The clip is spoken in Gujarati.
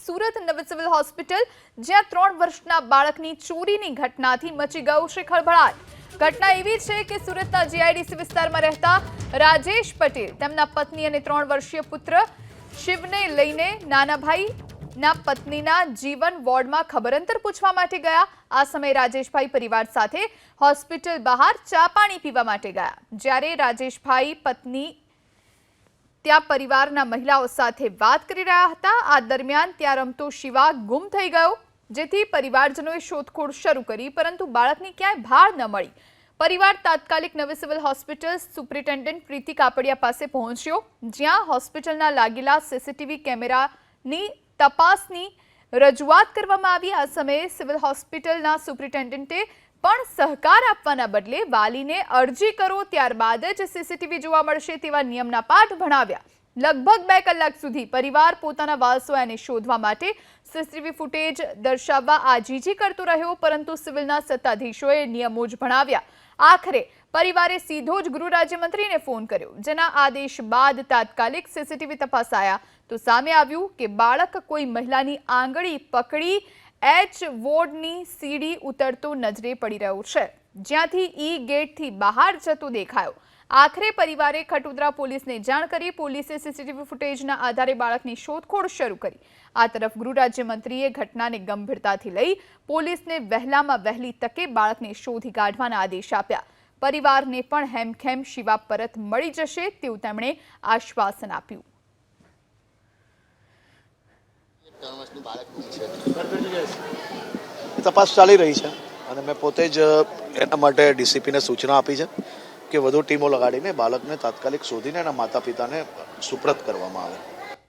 સુરત નવી સિવિલ હોસ્પિટલ, જ્યાં 3 વર્ષના બાળકની ચોરીની ઘટનાથી મચી ગયો છે ખળભળાટ. ઘટના એવી છે કે સુરતના જીઆઈડીસી વિસ્તારમાં રહેતા રાજેશ પટેલ તેમના પત્ની અને 3 વર્ષીય પુત્ર શિવને લઈને નાના ભાઈના પત્નીના જીવન વોર્ડમાં ખબરઅંતર પૂછવા માટે ગયા. આ સમયે રાજેશભાઈ પરિવાર સાથે હોસ્પિટલ બહાર ચા પાણી પીવા માટે ગયા. જ્યારે રાજેશભાઈ પત્ની ત્યાં પરિવારના મહિલાઓ સાથે વાત કરી રહ્યા હતા. આ દરમિયાન ત્યાં રમતો શિવા ગુમ થઈ ગયો, જેથી પરિવારજનોએ શોધખોળ શરૂ કરી, પરંતુ બાળકની ક્યાંય ભાળ ન મળી. પરિવાર તાત્કાલિક નવી સિવિલ હોસ્પિટલ સુપ્રિન્ટેન્ડન્ટ પ્રીતિ કાપડિયા પાસે પહોંચ્યો, જ્યાં હોસ્પિટલના લાગેલા સીસીટીવી કેમેરાની તપાસની રજૂઆત કરવામાં આવી. આ સમયે સિવિલ હોસ્પિટલના સુપ્રિન્ટેન્ડન્ટે પણ સહકાર આપવાના બદલે વાલીને અરજી કરો ત્યારબાદ જ સીસીટીવી જોવા મળશે તેવા નિયમના પાઠ ભણાવ્યા. લગભગ 2 કલાક સુધી પરિવાર પોતાના વારસોયાને શોધવા માટે સીસીટીવી ફૂટેજ દર્શાવવા આજીજી કરતો રહ્યો, પરંતુ સિવિલના સત્તાધીશોએ નિયમો જ ભણાવ્યા. આખરે પરિવારે સીધો જ ગૃહ રાજ્યમંત્રીને ફોન કર્યો, જેના આદેશ બાદ તાત્કાલિક સીસીટીવી તપાસાયા તો સામે આવ્યું કે બાળક કોઈ મહિલાની આંગળી પકડી એચ વોર્ડની સીડી ઉતરતો નજરે પડી રહ્યો છે, જ્યાંથી ઈ ગેટથી બહાર જતો દેખાયો. આખરે પરિવારે ખટોદરા પોલીસને જાણ કરી. પોલીસે સીસીટીવી ફૂટેજના આધારે બાળકની શોધખોળ શરૂ કરી. આ તરફ ગૃહ રાજ્યમંત્રીએ ઘટનાને ગંભીરતાથી લઈ પોલીસને વહેલામાં વહેલી તકે બાળકને શોધી કાઢવાના આદેશ આપ્યા. પરિવારને પણ હેમખેમ શિવા પરત મળી જશે તેવું તેમણે આશ્વાસન આપ્યું. તપાસ ચાલી રહી છે અને મેં પોતે જ એના માટે ડીસીપીને સૂચના આપી છે કે વધુ ટીમો લગાડીને બાળકને તાત્કાલિક શોધીને એના માતા પિતાને સુપ્રત કરવામાં આવે.